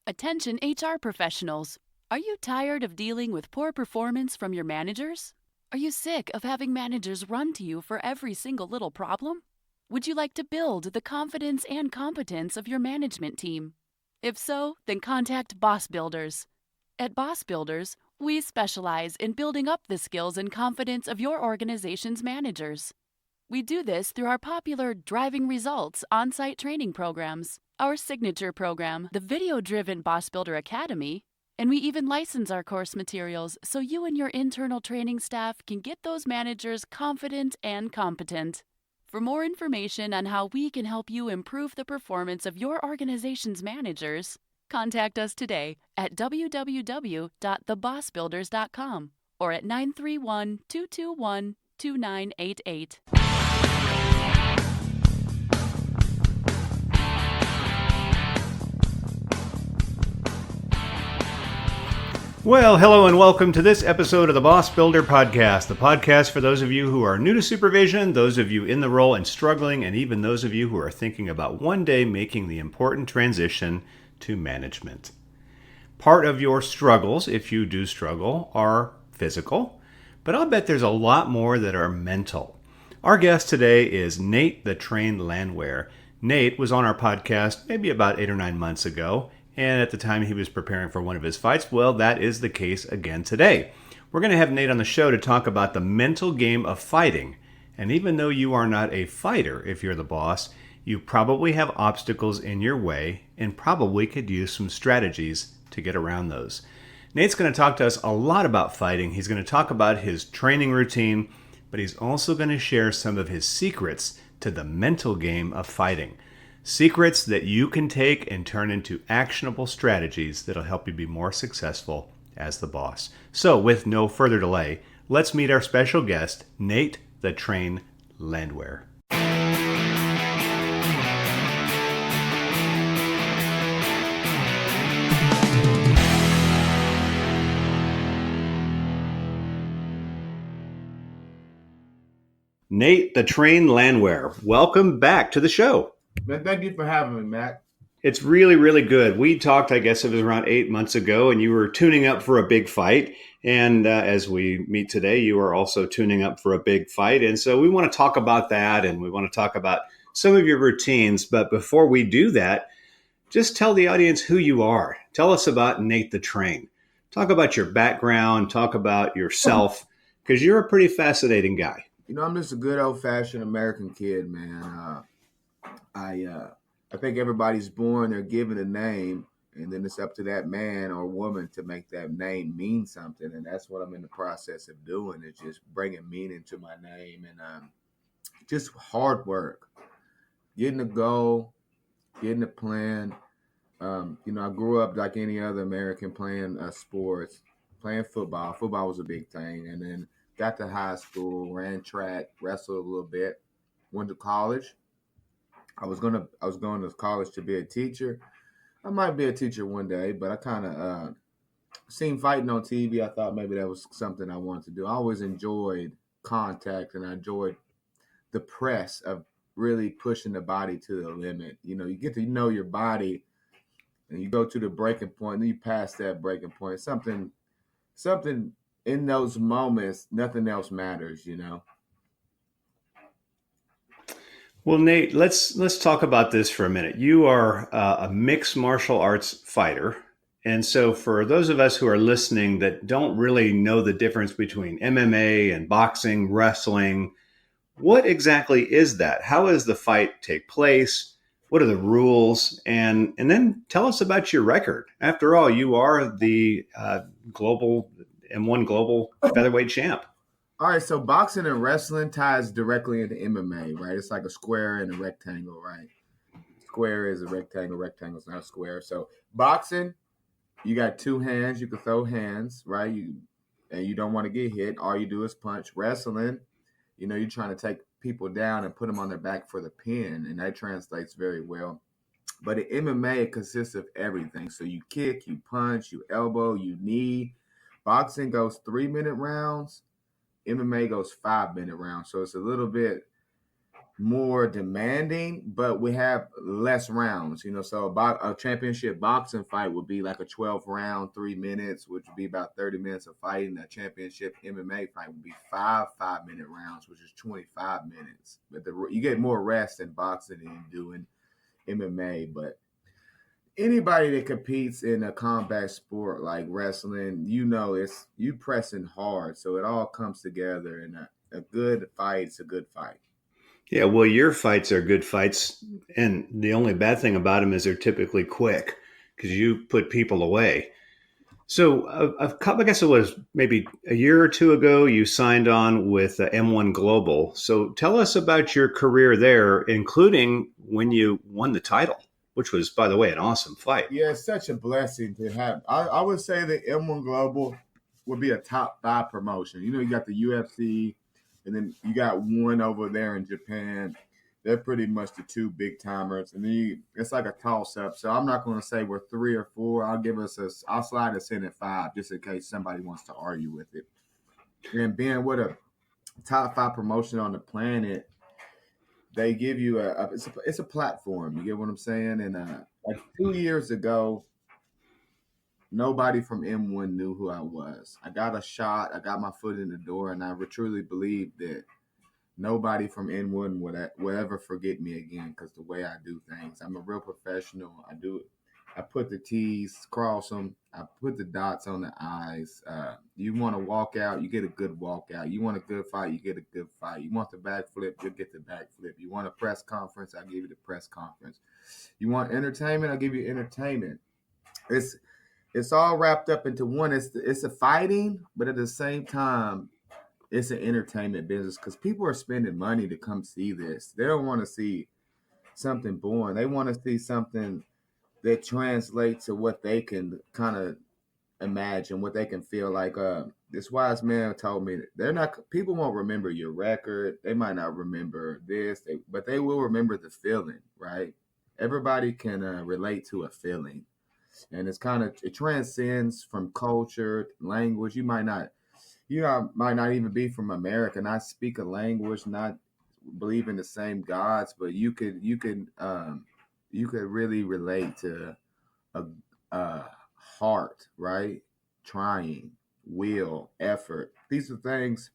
Attention HR professionals. Are you tired of dealing with poor performance from your managers? Are you sick of having managers run to you for every single little problem? Would you like to build the confidence and competence of your management team? If so, then contact Boss Builders. At Boss Builders, we specialize in building up the skills and confidence of your organization's managers. We do this through our popular Driving Results on-site training programs, our signature program, the video-driven Boss Builder Academy, and we even license our course materials so you and your internal training staff can get those managers confident and competent. For more information on how we can help you improve the performance of your organization's managers, contact us today at www.thebossbuilders.com or at 931-221-2988. Well, hello and welcome to this episode of the Boss Builder Podcast, the podcast for those of you who are new to supervision, those of you in the role and struggling, and even those of you who are thinking about one day making the important transition to management. Part of your struggles, if you do struggle, are physical, but I'll bet there's a lot more that are mental. Our guest today is Nate the Trained Landwehr. Nate was on our podcast maybe about 8 or 9 months ago, and at the time he was preparing for one of his fights. Well, that is the case again today. We're going to have Nate on the show to talk about the mental game of fighting. And even though you are not a fighter, if you're the boss, you probably have obstacles in your way and probably could use some strategies to get around those. Nate's going to talk to us a lot about fighting. He's going to talk about his training routine, but he's also going to share some of his secrets to the mental game of fighting. Secrets that you can take and turn into actionable strategies that'll help you be more successful as the boss. So, with no further delay, let's meet our special guest, Nate the Trained Landwehr. Nate the Trained Landwehr, welcome back to the show. Man, thank you for having me, Matt. It's really, really good. We talked, I guess it was around 8 months ago, and you were tuning up for a big fight. And as we meet today, you are also tuning up for a big fight. And so we want to talk about that, and we want to talk about some of your routines. But before we do that, just tell the audience who you are. Tell us about Nate the Trained. Talk about your background, talk about yourself, because you're a pretty fascinating guy. You know, I'm just a good old-fashioned American kid, man. I think everybody's born, they're given a name, and then it's up to that man or woman to make that name mean something. And that's what I'm in the process of doing, is just bringing meaning to my name and just hard work, getting a goal, getting a plan. I grew up like any other American playing sports, playing football. Football was a big thing. And then got to high school, ran track, wrestled a little bit, went to college. I was going to college to be a teacher. I might be a teacher one day, but I kind of seen fighting on TV. I thought maybe that was something I wanted to do. I always enjoyed contact, and I enjoyed the press of really pushing the body to the limit. You know, you get to know your body, and you go to the breaking point, and then you pass that breaking point. Something in those moments, nothing else matters, you know. Well, Nate, let's talk about this for a minute. You are a mixed martial arts fighter. And so for those of us who are listening that don't really know the difference between MMA and boxing, wrestling, what exactly is that? How does the fight take place? What are the rules? And then tell us about your record. After all, you are the global M1 global featherweight champ. All right, so boxing and wrestling ties directly into MMA, right? It's like a square and a rectangle, right? Square is a rectangle, rectangle is not a square. So boxing, you got two hands, you can throw hands, right? And you don't want to get hit. All you do is punch. Wrestling, you're trying to take people down and put them on their back for the pin, and that translates very well. But in MMA, it consists of everything. So you kick, you punch, you elbow, you knee. Boxing goes 3-minute rounds. MMA goes 5-minute rounds. So it's a little bit more demanding, but we have less rounds. So a championship boxing fight would be like a 12 round, 3 minutes, which would be about 30 minutes of fighting. A championship MMA fight would be 5 5-minute rounds, which is 25 minutes. But you get more rest in boxing than you do in MMA. But anybody that competes in a combat sport like wrestling, it's you pressing hard, so it all comes together. And a good fight's a good fight. Yeah, well, your fights are good fights, and the only bad thing about them is they're typically quick because you put people away. So, I guess it was maybe a year or two ago, you signed on with M1 Global. So, tell us about your career there, including when you won the title, which was, by the way, an awesome fight. Yeah, it's such a blessing to have. I would say that M1 Global would be a top 5 promotion. You got the UFC, and then you got one over there in Japan. They're pretty much the two big timers, and then it's like a toss up. So I'm not going to say we're 3 or 4. I'll slide us in at 5 just in case somebody wants to argue with it. And being with a top 5 promotion on the planet, they give you it's a platform. You get what I'm saying? And like 2 years ago, nobody from M1 knew who I was. I got a shot. I got my foot in the door, and I truly believe that nobody from N1 would ever forget me again because the way I do things. I'm a real professional. I put the T's, cross them. I put the dots on the I's. You want to walk out, you get a good walkout. You want a good fight, you get a good fight. You want the backflip, you get the backflip. You want a press conference, I give you the press conference. You want entertainment, I give you entertainment. It's all wrapped up into one. It's a fighting, but at the same time, it's an entertainment business because people are spending money to come see this. They don't want to see something boring. They want to see something that translates to what they can kind of imagine, what they can feel like. This wise man told me that people won't remember your record. They might not remember this, but they will remember the feeling, right? Everybody can relate to a feeling. And it transcends from culture, language. Might not even be from America, not speak a language, not believe in the same gods, but you could really relate to a, a heart, right? Trying, will, effort. These are things,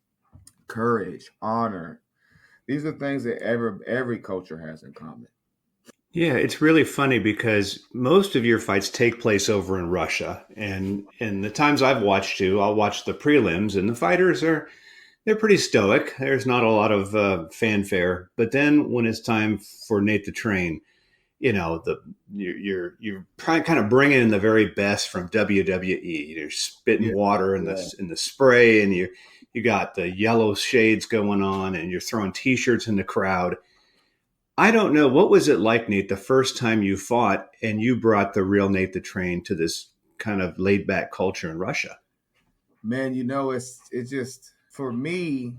courage, honor. These are things that every culture has in common. Yeah, it's really funny because most of your fights take place over in Russia, and the times I've watched you, I'll watch the prelims, and the fighters they're pretty stoic. There's not a lot of fanfare, but then when it's time for Nate to train, you're kind of bringing in the very best from WWE. You're spitting Yeah, water in yeah. the spray, and you got the yellow shades going on, and you're throwing T-shirts in the crowd. I don't know. What was it like, Nate, the first time you fought and you brought the real Nate the Train to this kind of laid back culture in Russia? Man, it's just for me.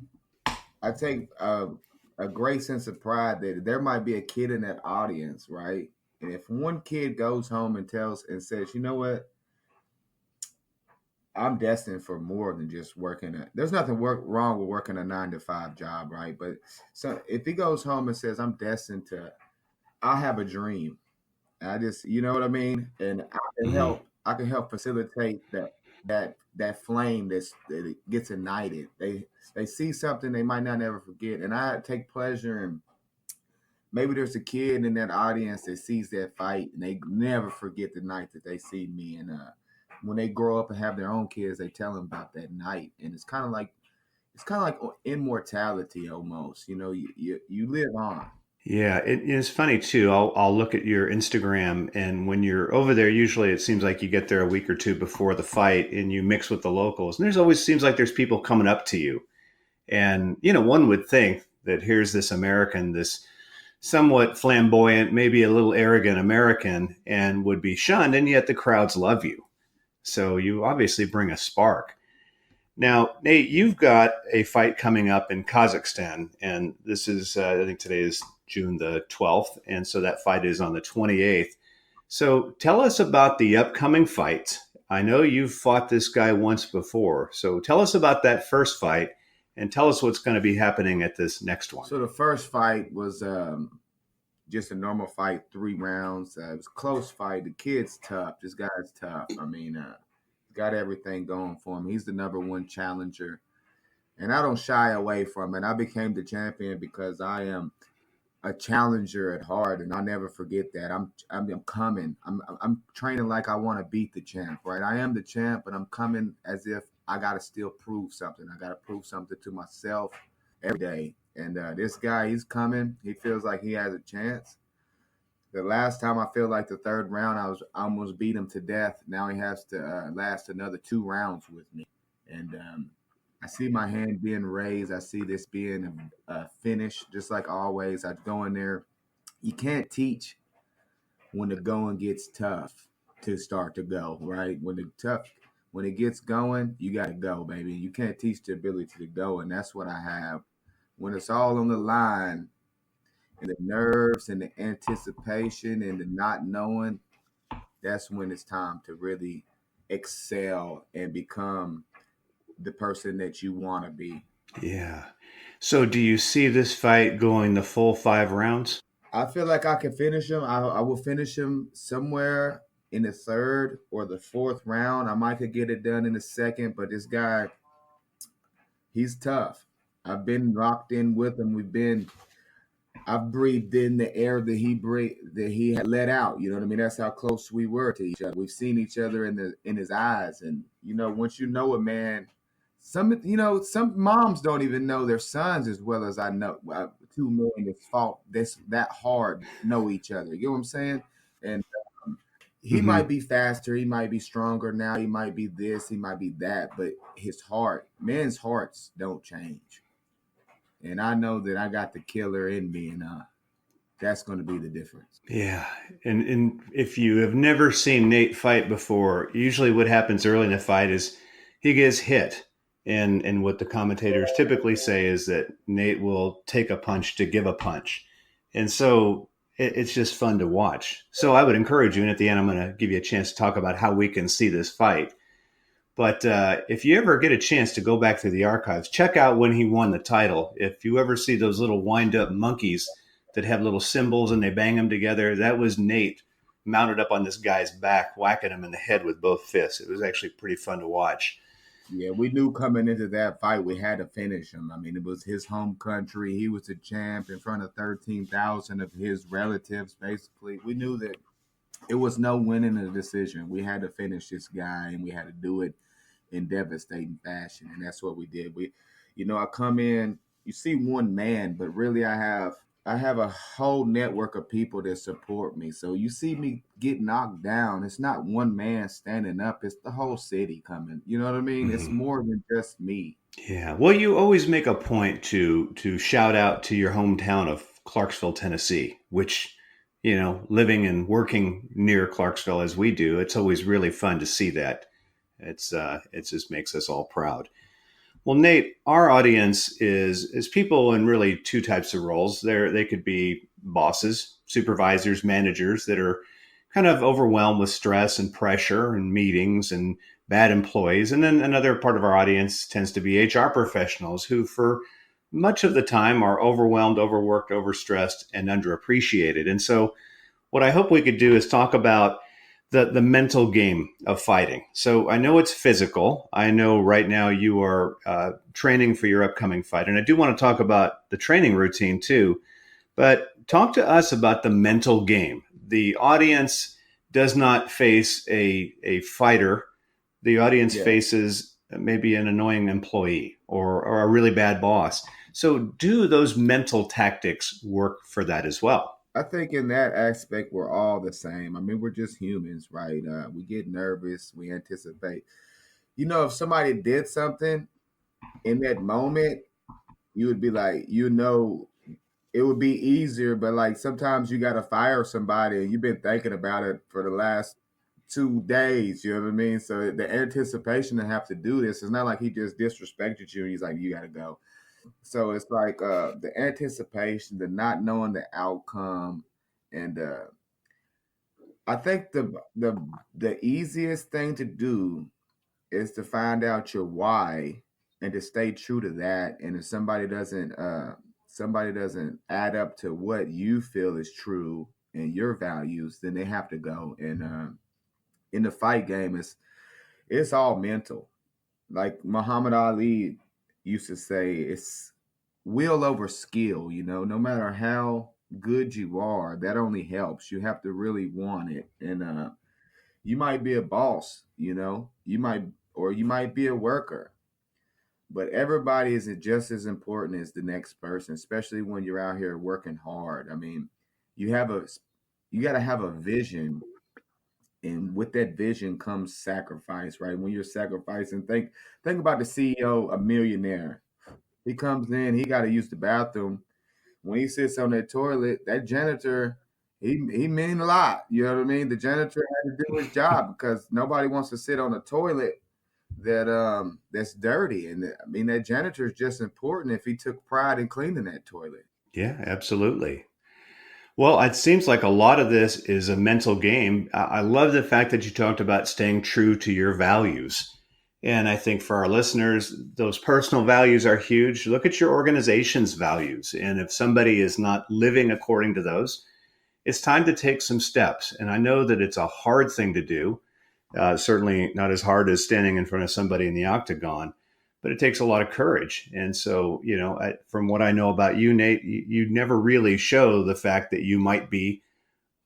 I take a great sense of pride that there might be a kid in that audience, right? And if one kid goes home and says, you know what, I'm destined for more than just working. There's nothing wrong with working a 9 to 5 job, right? But so if he goes home and says, I'm destined to, I have a dream. I just, you know what I mean? And Hmm. I can help facilitate that flame that it gets ignited. They see something they might not ever forget. And I take pleasure in maybe there's a kid in that audience that sees that fight and they never forget the night that they see me. And when they grow up and have their own kids, they tell them about that night. And it's kind of like immortality almost. You live on. Yeah, it's funny too. I'll look at your Instagram, and when you're over there, usually it seems like you get there a week or two before the fight, and you mix with the locals. And there's always seems like there's people coming up to you, and one would think that here's this American, this somewhat flamboyant, maybe a little arrogant American, and would be shunned, and yet the crowds love you. So you obviously bring a spark. Now, Nate, you've got a fight coming up in Kazakhstan, and this is, I think today is June the 12th, and so that fight is on the 28th. So tell us about the upcoming fight. I know you've fought this guy once before, so tell us about that first fight And tell us what's going to be happening at this next one. So the first fight was just a normal fight, 3 rounds. It was a close fight. The kid's tough. This guy's tough. I mean, got everything going for him. He's the #1 challenger, and I don't shy away from it. I became the champion because I am a challenger at heart, and I'll never forget that. I'm coming. I'm training like I want to beat the champ, right? I am the champ, but I'm coming as if I got to still prove something. I got to prove something to myself every day. And this guy, he's coming. He feels like he has a chance. The last time I feel like the third round, I almost beat him to death. Now he has to last another 2 rounds with me, and I see my hand being raised. I see this being a finish, just like always. I go in there. You can't teach when the going gets tough to start to go, right? When it gets going, you got to go, baby. You can't teach the ability to go, and that's what I have. When it's all on the line, and the nerves and the anticipation and the not knowing, that's when it's time to really excel and become the person that you want to be. Yeah. So do you see this fight going the full 5 rounds? I feel like I can finish him. I will finish him somewhere in the third or the fourth round. I might could get it done in the second, but this guy, he's tough. I've been locked in with him. I've breathed in the air that he had let out. You know what I mean? That's how close we were to each other. We've seen each other in his eyes, and once you know a man, some moms don't even know their sons as well as I know. 2 men that's fought this that hard know each other. You know what I'm saying? And he Mm-hmm. might be faster, he might be stronger now, he might be this, he might be that, but his heart, men's hearts don't change. And I know that I got the killer in me, and that's going to be the difference. Yeah. And if you have never seen Nate fight before, usually what happens early in the fight is he gets hit. And what the commentators typically say is that Nate will take a punch to give a punch. And so it's just fun to watch. So I would encourage you, and at the end, I'm going to give you a chance to talk about how we can see this fight. But if you ever get a chance to go back through the archives, check out when he won the title. If you ever see those little wind up monkeys that have little cymbals and they bang them together, that was Nate mounted up on this guy's back, whacking him in the head with both fists. It was actually pretty fun to watch. Yeah, we knew coming into that fight we had to finish him. I mean, it was his home country. He was a champ in front of 13,000 of his relatives, basically. We knew that it was no winning a decision. We had to finish this guy, and we had to do it in devastating fashion, and that's what we did. I come in, you see one man, but really I have a whole network of people that support me. So you see me get knocked down. It's not one man standing up. It's the whole city coming. You know what I mean? It's Mm-hmm. more than just me. Yeah. Well, you always make a point to shout out to your hometown of Clarksville, Tennessee, which, living and working near Clarksville as we do, it's always really fun to see that. It just makes us all proud. Well, Nate, our audience is people in really two types of roles. They could be bosses, supervisors, managers that are kind of overwhelmed with stress and pressure and meetings and bad employees. And then another part of our audience tends to be HR professionals who, for much of the time, are overwhelmed, overworked, overstressed, and underappreciated. And so, what I hope we could do is talk about the mental game of fighting. So I know it's physical. I know right now you are training for your upcoming fight, and I do want to talk about the training routine too. But talk to us about the mental game. The audience does not face a fighter. The audience Yeah. faces maybe an annoying employee or a really bad boss. So do those mental tactics work for that as well? I think in that aspect, we're all the same. I mean, we're just humans, right? We get nervous, we anticipate. If somebody did something in that moment, you would be like, it would be easier, but like sometimes you got to fire somebody and you've been thinking about it for the last 2 days. You know what I mean? So the anticipation to have to do this, it's not like he just disrespected you and he's like, you got to go. So it's like the anticipation, the not knowing the outcome, and I think the easiest thing to do is to find out your why and to stay true to that. And if somebody doesn't add up to what you feel is true and your values, then they have to go. And in the fight game, it's all mental. Like Muhammad Ali used to say, it's will over skill. No matter how good you are, that only helps. You have to really want it. And you might be a boss, you might be a worker, but everybody is just as important as the next person, especially when you're out here working hard. I mean, you have a you got to have a vision, and with that vision comes sacrifice, right? When you're sacrificing, think about the CEO, a millionaire. He comes in, he got to use the bathroom. When he sits on that toilet, that janitor, he mean a lot. You know what I mean? The janitor had to do his job because nobody wants to sit on a toilet that's dirty. And I mean, that janitor is just important if he took pride in cleaning that toilet. Yeah, absolutely. Well, it seems like a lot of this is a mental game. I love the fact that you talked about staying true to your values. And I think for our listeners, those personal values are huge. Look at your organization's values. And if somebody is not living according to those, it's time to take some steps. And I know that it's a hard thing to do, certainly not as hard as standing in front of somebody in the octagon, but it takes a lot of courage. And so, from what I know about you, Nate, you never really show the fact that you might be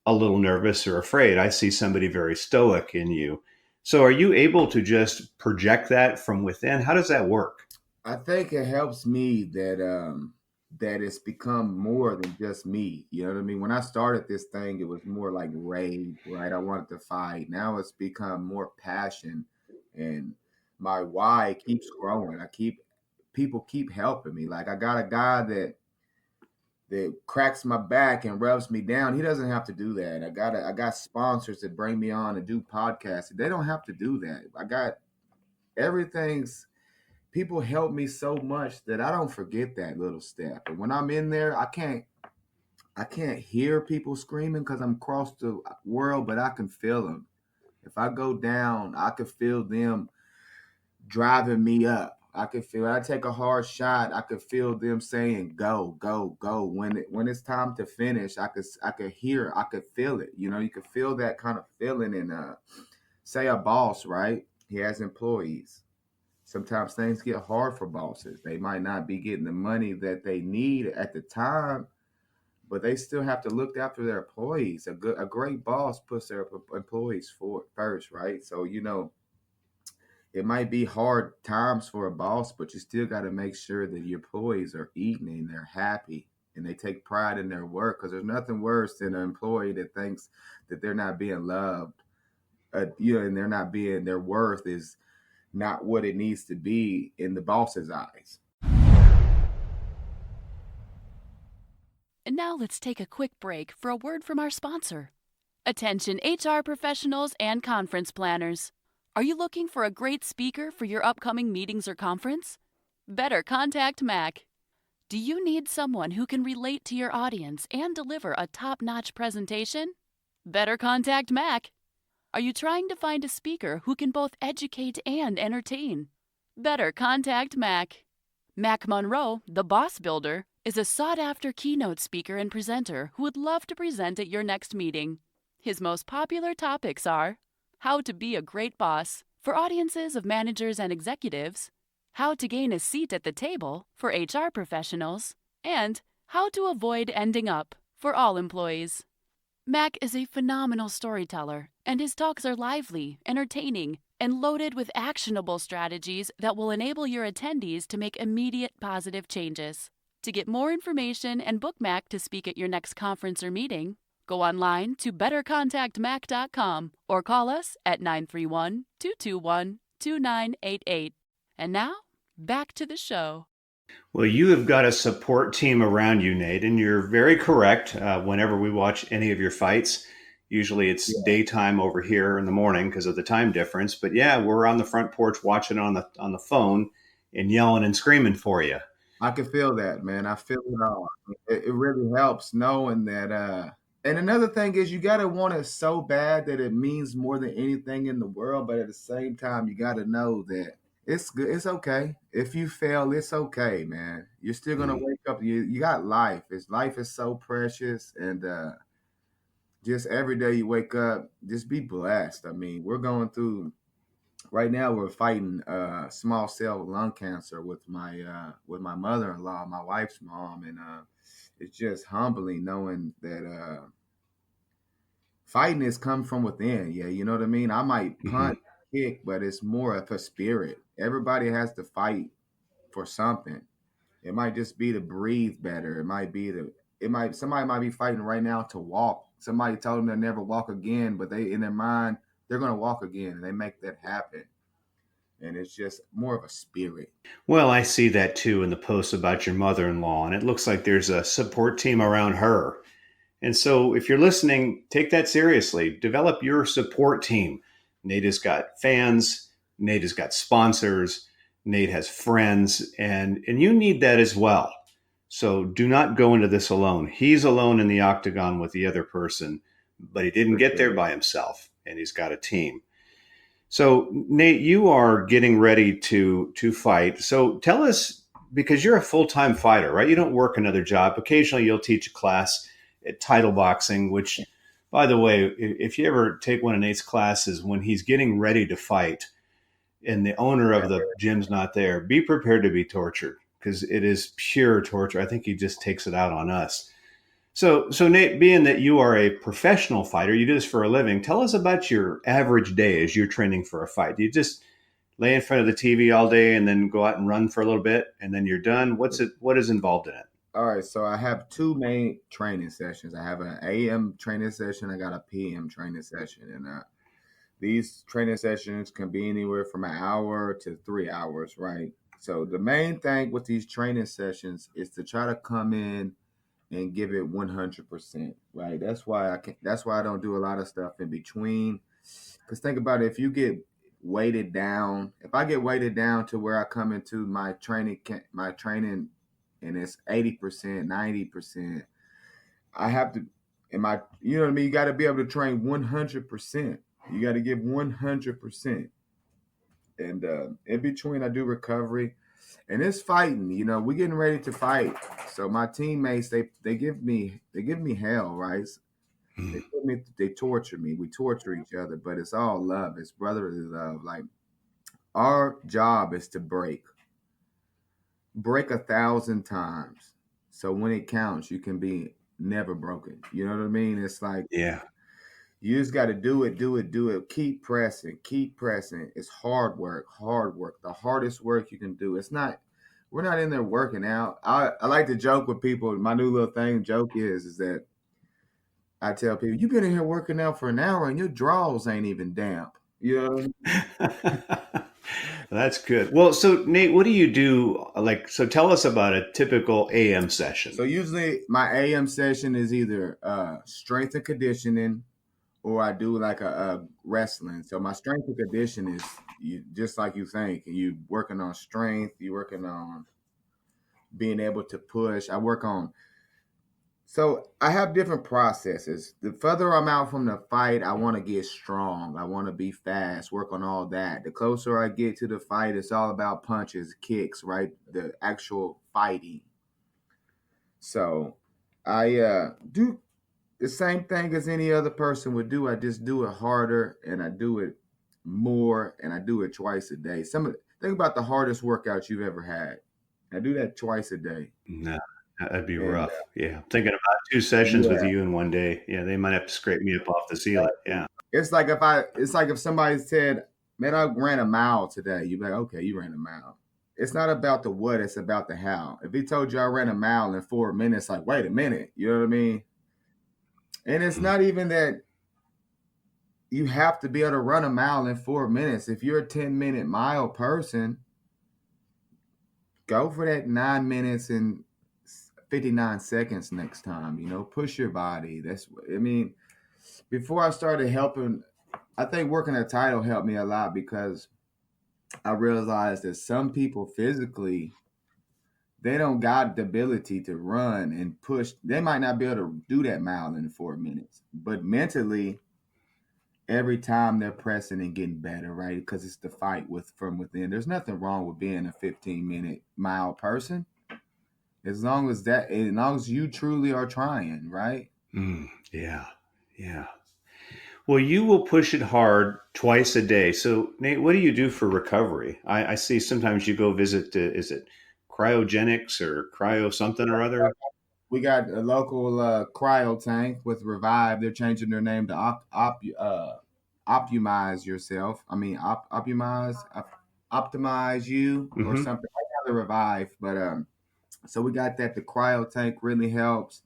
a little nervous or afraid. I see somebody very stoic in you. So, are you able to just project that from within? How does that work? I think it helps me that it's become more than just me. You know what I mean? When I started this thing, it was more like rage, right? I wanted to fight. Now it's become more passion, and my why keeps growing. People keep helping me. Like, I got a guy that cracks my back and rubs me down. He doesn't have to do that. I got sponsors that bring me on and do podcasts. They don't have to do that. I got everything's People help me so much that I don't forget that little step. And when I'm in there, I can't hear people screaming because I'm across the world, but I can feel them. If I go down, I can feel them driving me up. When I take a hard shot, I could feel them saying go, go, go. When it's time to finish, I could hear, I could feel it. You could feel that kind of feeling in say a boss, right? He has employees. Sometimes things get hard for bosses. They might not be getting the money that they need at the time, but they still have to look after their employees. A great boss puts their employees first, right? So it might be hard times for a boss, but you still got to make sure that your employees are eating and they're happy and they take pride in their work. Because there's nothing worse than an employee that thinks that they're not being loved, and their worth is not what it needs to be in the boss's eyes. And now let's take a quick break for a word from our sponsor. Attention HR professionals and conference planners. Are you looking for a great speaker for your upcoming meetings or conference? Better contact Mac. Do you need someone who can relate to your audience and deliver a top-notch presentation? Better contact Mac. Are you trying to find a speaker who can both educate and entertain? Better contact Mac. Mac Monroe, the Boss Builder, is a sought-after keynote speaker and presenter who would love to present at your next meeting. His most popular topics are how to be a great boss for audiences of managers and executives, how to gain a seat at the table for HR professionals, and how to avoid ending up for all employees. Mac is a phenomenal storyteller, and his talks are lively, entertaining, and loaded with actionable strategies that will enable your attendees to make immediate positive changes. To get more information and book Mac to speak at your next conference or meeting, go online to bettercontactmac.com or call us at 931-221-2988. And now, back to the show. Well, you have got a support team around you, Nate, and you're very correct. Whenever we watch any of your fights, usually it's daytime over here in the morning because of the time difference. But yeah, we're on the front porch watching on the phone and yelling and screaming for you. I can feel that, man. I feel it all. It really helps knowing that. And another thing is, you got to want it so bad that it means more than anything in the world. But at the same time, you got to know that It's good. It's okay. If you fail, it's okay, man. You're still gonna Mhm. wake up. You got life. Life is so precious, and just every day you wake up, just be blessed. I mean, we're going through right now. We're fighting small cell lung cancer with my mother in law, my wife's mom, and it's just humbling knowing that fighting has come from within. Yeah, you know what I mean. I might Mhm. punch, kick, but it's more of a spirit. Everybody has to fight for something. It might just be to breathe better. Somebody might be fighting right now to walk. Somebody told them they'll never walk again, but they in their mind they're gonna walk again, and they make that happen. And it's just more of a spirit. Well, I see that too in the posts about your mother-in-law, and it looks like there's a support team around her. And so, if you're listening, take that seriously. Develop your support team. Nate has got fans. Nate has got sponsors. Nate has friends, and you need that as well. So do not go into this alone. He's alone in the octagon with the other person, but he didn't For get there sure. by himself, and he's got a team. So Nate, you are getting ready to fight. So tell us, because you're a full time fighter, right? You don't work another job. Occasionally, you'll teach a class at title boxing. Which, by the way, if you ever take one of Nate's classes when he's getting ready to fight, and the owner of the gym's not there, be prepared to be tortured because it is pure torture. I think he just takes it out on us. So Nate, being that you are a professional fighter, you do this for a living. Tell us about your average day as you're training for a fight. Do you just lay in front of the TV all day and then go out and run for a little bit and then you're done? What is involved in it? All right, so I have two main training sessions. I have an AM training session. I got a PM training session, and these training sessions can be anywhere from an hour to 3 hours, right? So the main thing with these training sessions is to try to come in and give it 100%, right? That's why I can. That's why I don't do a lot of stuff in between. Because think about it, if you get weighted down, if I get weighted down to where I come into my training, and it's 80%, 90%, I have to. You know what I mean? You got to be able to train 100%. You got to give 100%. And in between, I do recovery, and it's fighting. You know, we're getting ready to fight. So my teammates, they give me hell, right? They torture me. We torture each other, but it's all love. It's brotherly love. Like our job is to break 1,000 times. So when it counts, you can be never broken. You know what I mean? It's like Yeah. you just got to do it, do it, do it. Keep pressing, keep pressing. It's hard work, hard work. The hardest work you can do. It's not. We're not in there working out. I like to joke with people. My new little thing joke is that I tell people, you've been in here working out for an hour and your drawers ain't even damp. You know. That's good. Well, so Nate, what do you do? Like, so tell us about a typical AM session. So usually my AM session is either strength and conditioning, or I do like a wrestling. So my strength and condition is you just like you think. You working on strength. You working on being able to push. So I have different processes. The further I'm out from the fight, I want to get strong. I want to be fast, work on all that. The closer I get to the fight, it's all about punches, kicks, right? The actual fighting. So I do the same thing as any other person would do. I just do it harder and I do it more and I do it twice a day. Think about the hardest workout you've ever had. I do that twice a day. No, that'd be And rough. Yeah. Thinking about two sessions with yeah, you in one day. Yeah, they might have to scrape me up off the ceiling. Yeah. it's like if somebody said, "Man, I ran a mile today." You'd be like, "Okay, you ran a mile." It's not about the what, it's about the how. If he told you I ran a mile in 4 minutes, like, wait a minute, you know what I mean? And it's Mhm. not even that you have to be able to run a mile in 4 minutes. If you're a 10-minute mile person, go for that 9 minutes and 59 seconds next time. You know, push your body. I mean, before I started helping, I think working a title helped me a lot because I realized that some people physically, they don't got the ability to run and push. They might not be able to do that mile in 4 minutes, but mentally, every time they're pressing and getting better, right? Because it's the fight from within. There's nothing wrong with being a 15-minute mile person, as long as you truly are trying, right? Yeah. Yeah. Well, you will push it hard twice a day. So, Nate, what do you do for recovery? I see sometimes you go visit, is it cryogenics or cryo something or other? We got a local cryo tank with Revive. They're changing their name to Optimize Yourself. I mean, Optimize You or Mm-hmm. something like that. The Revive, but so we got that. The cryo tank really helps.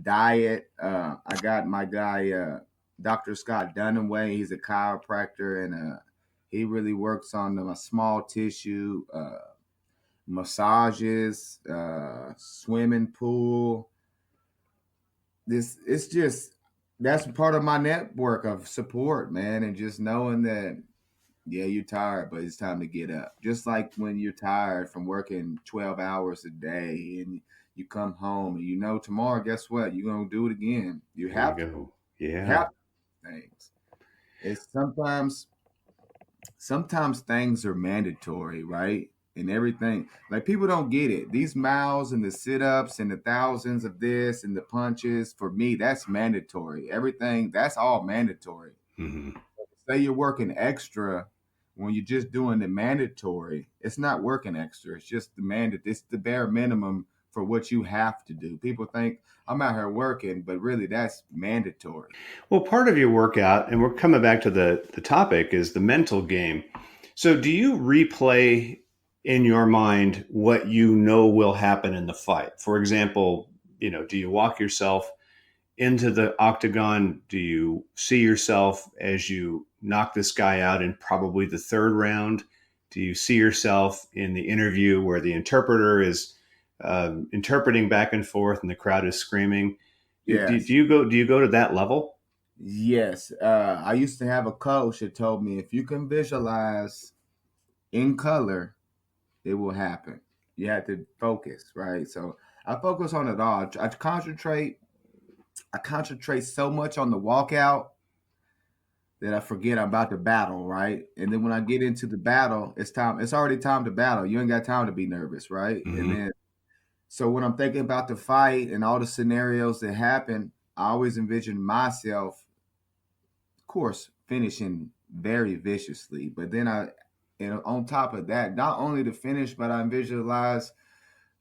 Diet. I got my guy, Dr. Scott Dunaway. He's a chiropractor, and he really works on the small tissue, massages, swimming pool. This it's just that's part of my network of support, man, and just knowing that yeah, you're tired, but it's time to get up. Just like when you're tired from working 12 hours a day and you come home and you know tomorrow, guess what? You're gonna do it again. You There you have to go. Yeah. have things. It's sometimes things are mandatory, right? And everything. Like people don't get it. These miles and the sit-ups and the thousands of this and the punches, for me, that's mandatory. Everything, that's all mandatory. Hmm. Say you're working extra when you're just doing the mandatory, it's not working extra. It's just it's the bare minimum for what you have to do. People think I'm out here working, but really that's mandatory. Well, part of your workout, and we're coming back to the topic, is the mental game. So, do you replay in your mind what you know will happen in the fight? For example, do you walk yourself into the octagon? Do you see yourself as you knock this guy out in probably the third round? Do you see yourself in the interview where the interpreter is interpreting back and forth and the crowd is screaming? Do Yes. you go to that level? Yes. I used to have a coach that told me if you can visualize in color, it will happen. You have to focus, right? So I focus on it all. I concentrate so much on the walkout that I forget I'm about to battle, right? And then when I get into the battle, it's time. It's already time to battle. You ain't got time to be nervous, right? And Hmm. then so when I'm thinking about the fight and all the scenarios that happen, I always envision myself, of course, finishing very viciously. But then and on top of that, not only the finish, but I visualize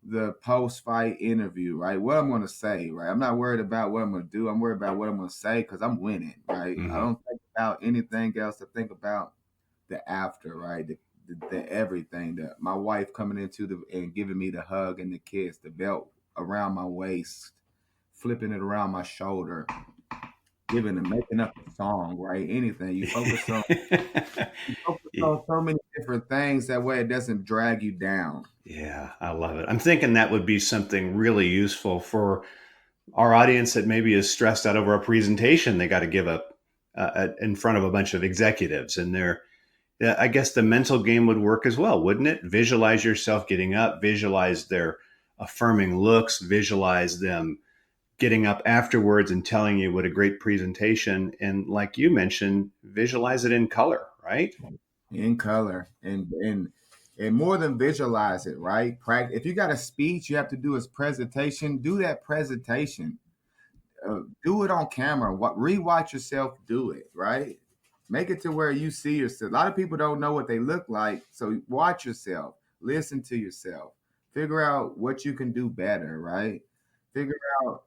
the post-fight interview, right? What I'm going to say, right? I'm not worried about what I'm going to do. I'm worried about what I'm going to say because I'm winning, right? I Hmm. don't think about anything else. I think about the after, right? The everything. My wife coming into and giving me the hug and the kiss, the belt around my waist, flipping it around my shoulder, giving and making up a song, right? Anything you focus on so many different things that way it doesn't drag you down. Yeah, I love it. I'm thinking that would be something really useful for our audience that maybe is stressed out over a presentation they got to give up in front of a bunch of executives, and yeah, I guess the mental game would work as well, wouldn't it? Visualize yourself getting up, visualize their affirming looks, visualize them getting up afterwards and telling you what a great presentation. And like you mentioned, visualize it in color, right? In color and more than visualize it, right? Practice. If you got a speech you have to do a presentation, do that presentation. Do it on camera. Rewatch yourself do it, right? Make it to where you see yourself. A lot of people don't know what they look like, so watch yourself, listen to yourself, figure out what you can do better, right? Figure out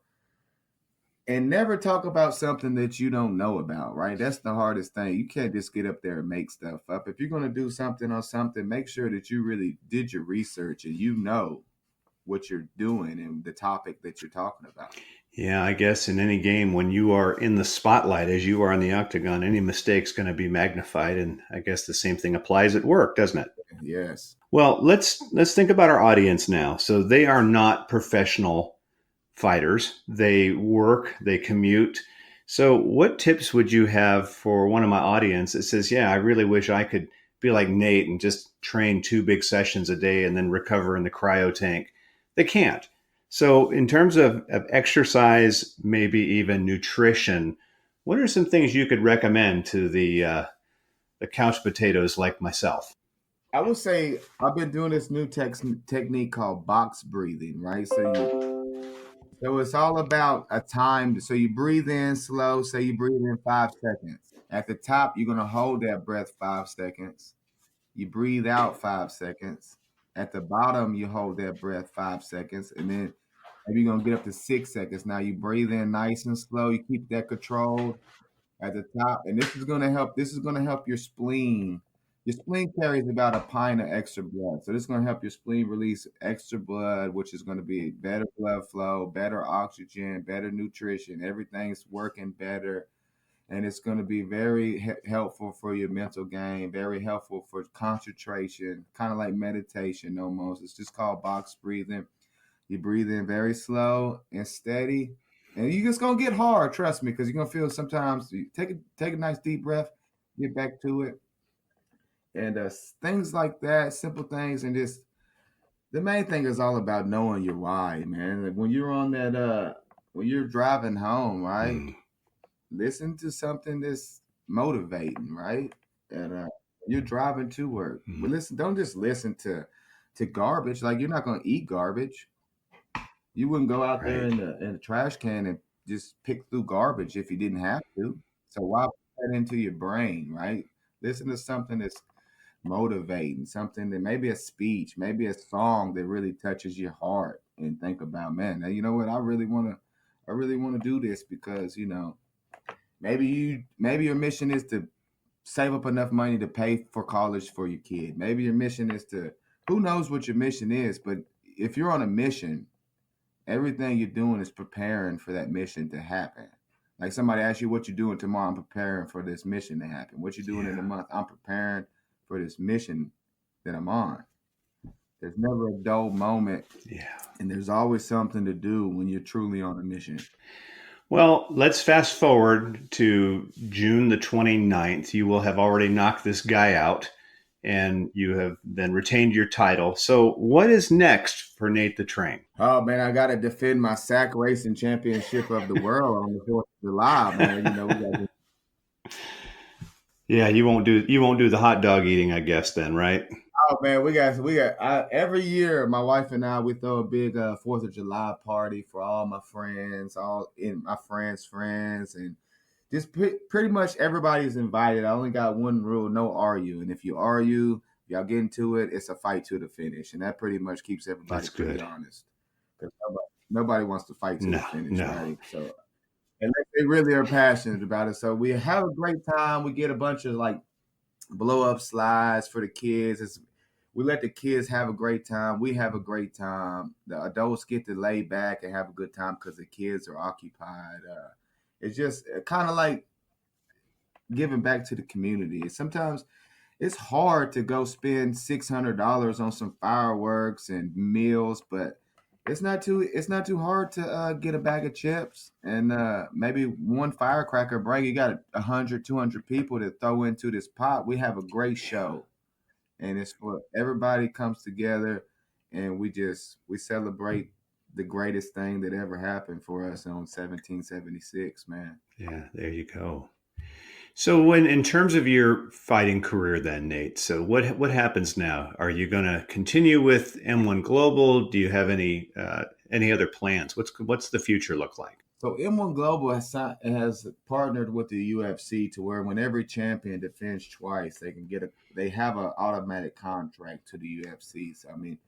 and never talk about something that you don't know about, right? That's the hardest thing. You can't just get up there and make stuff up. If you're going to do something on something, make sure that you really did your research and you know what you're doing and the topic that you're talking about. Yeah, I guess in any game, when you are in the spotlight, as you are in the octagon, any mistake's going to be magnified. And I guess the same thing applies at work, doesn't it? Yes. Well, let's think about our audience now. So they are not professional fighters. They work, they commute. So what tips would you have for one of my audience that says, "Yeah, I really wish I could be like Nate and just train 2 big sessions a day and then recover in the cryo tank." They can't. So in terms of exercise, maybe even nutrition, What are some things you could recommend to the couch potatoes like myself? I would say I've been doing this new technique called box breathing, right? So it's all about a time. So you breathe in slow. Say you breathe in 5 seconds. At the top, you're gonna hold that breath 5 seconds. You breathe out 5 seconds. At the bottom, you hold that breath 5 seconds, and then maybe you're gonna get up to 6 seconds. Now you breathe in nice and slow. You keep that controlled at the top, and this is gonna help. This is gonna help your spleen. Your spleen carries about a pint of extra blood, so this is gonna help your spleen release extra blood, which is gonna be better blood flow, better oxygen, better nutrition. Everything's working better, and it's gonna be very helpful for your mental game. Very helpful for concentration, kind of like meditation almost. It's just called box breathing. You breathe in very slow and steady, and you're just gonna get hard. Trust me, because you're gonna feel sometimes. You take a nice deep breath, get back to it, and things like that, simple things, and just the main thing is all about knowing your why, man. Like when you're on that, when you're driving home, right? Mm, Listen to something that's motivating, right? And you're driving to work, but mm, listen. Don't just listen to garbage. Like you're not gonna eat garbage. You wouldn't go out there right. in the trash can and just pick through garbage if you didn't have to. So why put that into your brain, right? Listen to something that's motivating, something that maybe a speech, maybe a song that really touches your heart, and think about, man, now you know what? I really want to do this because maybe your mission is to save up enough money to pay for college for your kid. Maybe your mission is to, who knows what your mission is, but if you're on a mission, everything you're doing is preparing for that mission to happen. Like somebody asks you what you're doing tomorrow, I'm preparing for this mission to happen. What you're doing in a Yeah. month, I'm preparing for this mission that I'm on. There's never a dull moment, Yeah. and there's always something to do when you're truly on a mission. Well, let's fast forward to June the 29th. You will have already knocked this guy out and you have then retained your title. So, what is next for Nate the Train? Oh man, I got to defend my sack racing championship of the world on the 4th of July, man. We got. Yeah, you won't do the hot dog eating, I guess then, right? Oh man, every year my wife and I we throw a big 4th of July party for all my friends, all in my friends' friends, and just pretty much everybody's invited. I only got one rule: no argue. And if you argue, y'all get into it, it's a fight to the finish, and that pretty much keeps everybody That's pretty good. honest. Because nobody wants to fight to the No, finish, no. right? So unless they really are passionate about it, so we have a great time. We get a bunch of like blow up slides for the kids. We let the kids have a great time. We have a great time. The adults get to lay back and have a good time because the kids are occupied. It's just kind of like giving back to the community. Sometimes it's hard to go spend $600 on some fireworks and meals, but it's not too hard to get a bag of chips and maybe one firecracker break. You got 100, 200 people to throw into this pot. We have a great show, and it's for everybody comes together, and we celebrate the greatest thing that ever happened for us on 1776, man. Yeah, there you go. So, when in terms of your fighting career, then Nate, so what happens now? Are you going to continue with M1 Global? Do you have any other plans? What's the future look like? So M1 Global has partnered with the UFC to where when every champion defends twice, they have an automatic contract to the UFC. So I mean,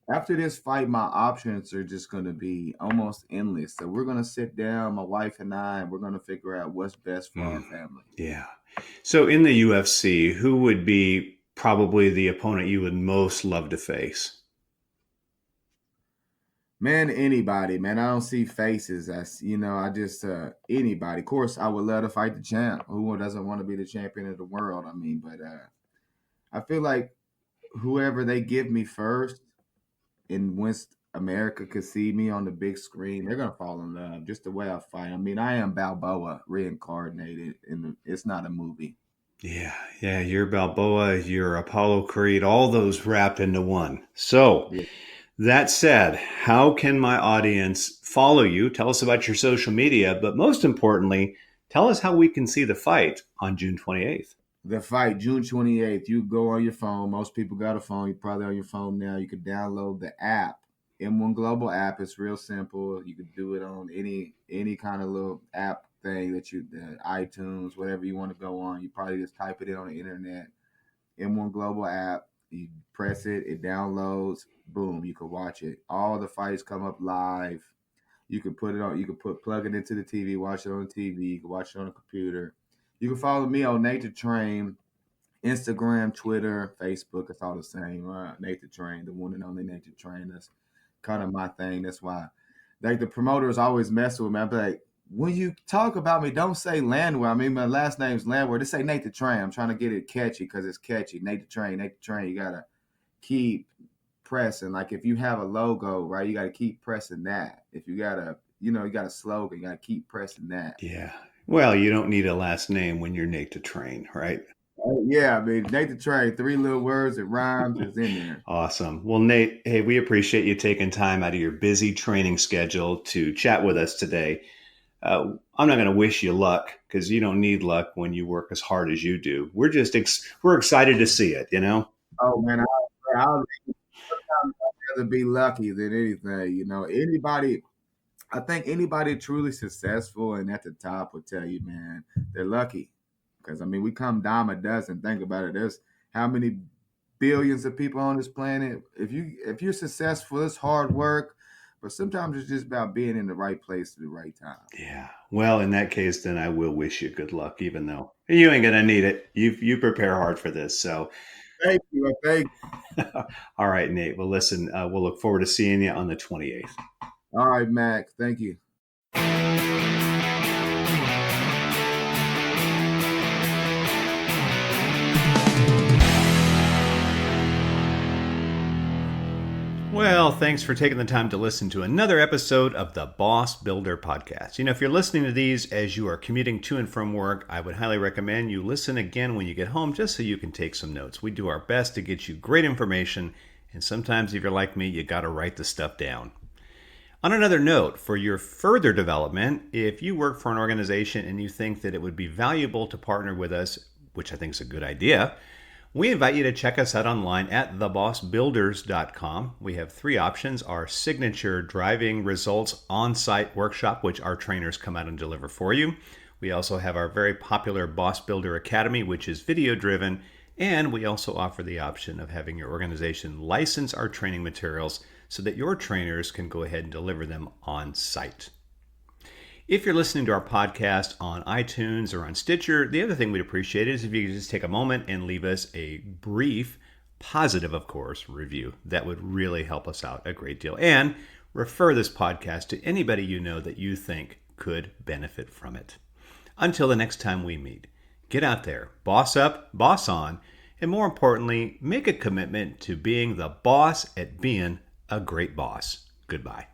after this fight, my options are just going to be almost endless. So we're going to sit down, my wife and I, and we're going to figure out what's best for our Mm, family. yeah. So, in the UFC, who would be probably the opponent you would most love to face? Man, anybody, man. I don't see faces. I just anybody. Of course, I would love to fight the champ. Who doesn't want to be the champion of the world? I mean, but I feel like whoever they give me first, and once America could see me on the big screen, they're gonna fall in love. Just the way I fight. I mean, I am Balboa reincarnated, and it's not a movie. Yeah, yeah, you're Balboa, you're Apollo Creed, all those wrapped into one. So, Yeah. that said, how can my audience follow you? Tell us about your social media, but most importantly, Tell us how we can see the fight on June 28th. The fight, June 28th. You go on your phone. Most people got a phone. You're probably on your phone now. You could download the app, M1 Global app. It's real simple. You could do it on any kind of little app thing that iTunes, whatever you want to go on. You probably just type it in on the internet. M1 Global app. You press it, it downloads. Boom, you can watch it. All the fights come up live. You can put it on. You can plug it into the TV, watch it on the TV. You can watch it on the computer. You can follow me on Nate the Train, Instagram, Twitter, Facebook. It's all the same. Nate the Train, the one and only Nate the Train. That's kind of my thing. That's why, like, the promoters always mess with me. I'm like, when you talk about me, don't say Landwehr. I mean, my last name's Landwehr. Just say Nate the Train. I'm trying to get it catchy because it's catchy. Nate the Train, Nate the Train. You gotta keep pressing. Like, if you have a logo, right, you gotta keep pressing that. If you got you got a slogan, you gotta keep pressing that. Yeah. Well, you don't need a last name when you're Nate the Train, right? Yeah, I mean, Nate the Train, 3 little words, it rhymes, it's in there. Awesome. Well, Nate, hey, we appreciate you taking time out of your busy training schedule to chat with us today. I'm not going to wish you luck because you don't need luck when you work as hard as you do. We're just we're excited to see it, Oh, man, I'd rather be lucky than anything. I think anybody truly successful and at the top will tell you, man, they're lucky. Because, I mean, we come dime a dozen. Think about it. There's how many billions of people on this planet. If you're successful, it's hard work. But sometimes it's just about being in the right place at the right time. Yeah. Well, in that case, then I will wish you good luck, even though you ain't going to need it. You prepare hard for this. So thank you. All right, Nate. Well, listen, we'll look forward to seeing you on the 28th. All right, Mac. Thank you. Well, thanks for taking the time to listen to another episode of the Boss Builder Podcast. If you're listening to these as you are commuting to and from work, I would highly recommend you listen again when you get home just so you can take some notes. We do our best to get you great information, and sometimes if you're like me, you got to write the stuff down. On another note, for your further development, if you work for an organization and you think that it would be valuable to partner with us, which I think is a good idea, we invite you to check us out online at thebossbuilders.com. We have 3 options: our signature driving results on-site workshop, which our trainers come out and deliver for you. We also have our very popular Boss Builder Academy, which is video-driven. And we also offer the option of having your organization license our training materials so that your trainers can go ahead and deliver them on-site. If you're listening to our podcast on iTunes or on Stitcher, the other thing we'd appreciate is if you could just take a moment and leave us a brief, positive, of course, review. That would really help us out a great deal. And refer this podcast to anybody you know that you think could benefit from it. Until the next time we meet, get out there, boss up, boss on, and more importantly, make a commitment to being the boss at being a great boss. Goodbye.